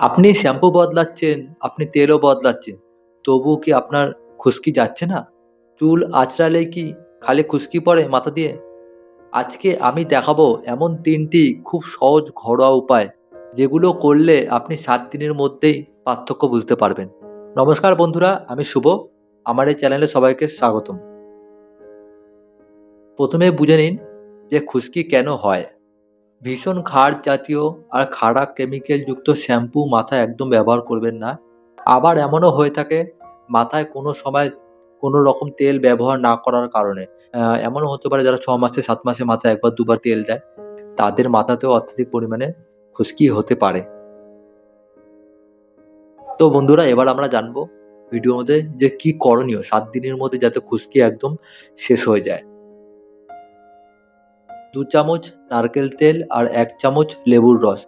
আপনি শ্যাম্পু বদলাচ্ছেন, আপনি তেলও বদলাচ্ছেন। তবুও কি আপনার খুশকি যাচ্ছে না? চুল আঁচড়ালেই কি খালি খুশকি পড়ে মাথা দিয়ে? আজকে আমি দেখাবো এমন ৩ টি খুব সহজ ঘরোয়া উপায়, যেগুলো করলে আপনি ৭ দিনের মধ্যেই পার্থক্য বুঝতে পারবেন। নমস্কার বন্ধুরা, আমি শুভ। আমার এই চ্যানেলে সবাইকে স্বাগতম। ১ম এ বুঝে নিন যে খুশকি কেন হয়? ভীষণ ক্ষার জাতীয় আর খাড়া কেমিক্যাল যুক্ত শ্যাম্পু মাথায় একদম ব্যবহার করবেন না। আবার এমনও হয়ে থাকে মাথায় কোনো সময় কোনো রকম তেল ব্যবহার না করার কারণে। এমনও হতে পারে যারা ৬ মাসে ৭ মাসে মাথায় ১ বার ২ বার তেল দেয়, তাদের মাথাতেও অত্যধিক পরিমাণে খুশকি হতে পারে। তো বন্ধুরা, এবার আমরা জানবো ভিডিওর মধ্যে যে কি করণীয় ৭ দিনের মধ্যে যাতে খুশকি একদম শেষ হয়ে যায়। ২ চামচ নারকেল তেল আর ১ চামচ লেবুর রস,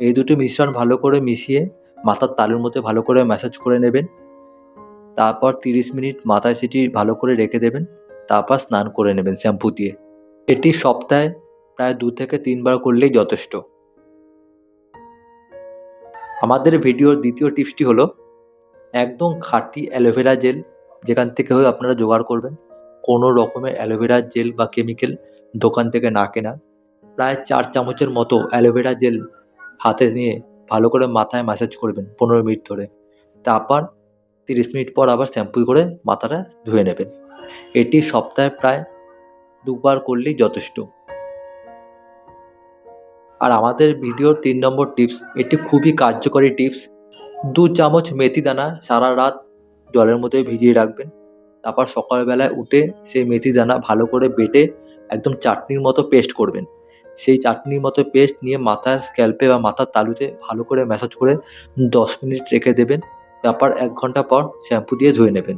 এই দুটো মিশ্রণ ভালো করে মিশিয়ে মাথার তালুর মধ্যে ভালো করে ম্যাসাজ করে নেবেন। তারপর ৩০ মিনিট মাথায় সেটি ভালো করে রেখে দেবেন। তারপর স্নান করে নেবেন শ্যাম্পু দিয়ে। এটি সপ্তাহে প্রায় ২ থেকে ৩ বার করলেই যথেষ্ট। আমাদের ভিডিওর ২য় টিপসটি হলো একদম খাঁটি অ্যালোভেরা জেল, যেখান থেকে হোক আপনারা জোগাড় করবেন। কোনো রকমের অ্যালোভেরা জেল বা কেমিক্যাল দোকান থেকে না কেনা। প্রায় ৪ চামচের মতো অ্যালোভেরা জেল হাতে নিয়ে ভালো করে মাথায় ম্যাসাজ করবেন ১৫ মিনিট ধরে। তারপর ৩০ মিনিট পর আবার শ্যাম্পু করে মাথাটা ধুয়ে নেবেন। এটি সপ্তাহে প্রায় ২ বার করলেই যথেষ্ট। আর আমাদের ভিডিওর ৩ নম্বর টিপস, এটি খুবই কার্যকরী টিপস। ২ চামচ মেথি দানা সারা রাত জলের মধ্যে ভিজিয়ে রাখবেন। তারপর সকালবেলায় উঠে সেই মেথি দানা ভালো করে বেটে একদম চাটনির মতো পেস্ট করবেন। সেই চাটনির মতো পেস্ট নিয়ে মাথার স্ক্যাল্পে বা মাথার তালুতে ভালো করে ম্যাসাজ করে ১০ মিনিট রেখে দেবেন। তারপর ১ ঘন্টা পর শ্যাম্পু দিয়ে ধুয়ে নেবেন।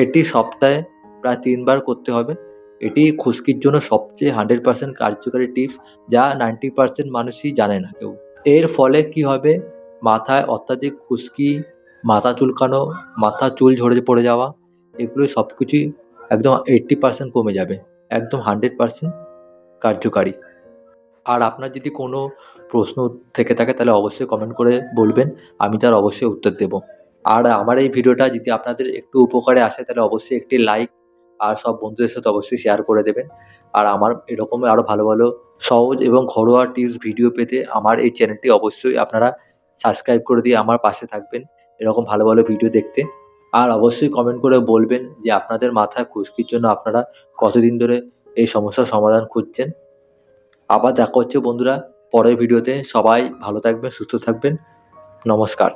এটি সপ্তাহে প্রায় ৩ বার করতে হবে। এটি খুশকির জন্য সবচেয়ে 100% কার্যকারী টিপস, যা 90% মানুষই জানে না কেউ। এর ফলে কি হবে, মাথায় অত্যাধিক খুশকি, মাথা চুলকানো, মাথার চুল ঝরে পড়ে যাওয়া, এগুলো সবকিছুই একদম 80% কমে যাবে। একদম 100% কার্যকারী। আর আপনার যদি কোনো প্রশ্ন থেকে থাকে তাহলে অবশ্যই কমেন্ট করে বলবেন। আমি তার অবশ্যই উত্তর দেব। আর আমার এই ভিডিওটা যদি আপনাদের একটু উপকারে আসে তাহলে অবশ্যই একটি লাইক আর সব বন্ধুদের সাথে অবশ্যই শেয়ার করে দেবেন। আর আমার এরকমই আরও ভালো, ভালো সহজ এবং ঘরোয়া টিপস ভিডিও পেতে আমার এই চ্যানেলটি অবশ্যই আপনারা সাবস্ক্রাইব করে দিয়ে আমার পাশে থাকবেন এরকম ভালো, ভালো ভিডিও দেখতে। আর অবশ্যই কমেন্ট করে বলবেন যে আপনাদের মাথায় খুশকির জন্য আপনারা কতদিন ধরে এই সমস্যার সমাধান খুঁজছেন। আবার দেখা হচ্ছে বন্ধুরা পরের ভিডিওতে। সবাই ভালো থাকবেন, সুস্থ থাকবেন। নমস্কার।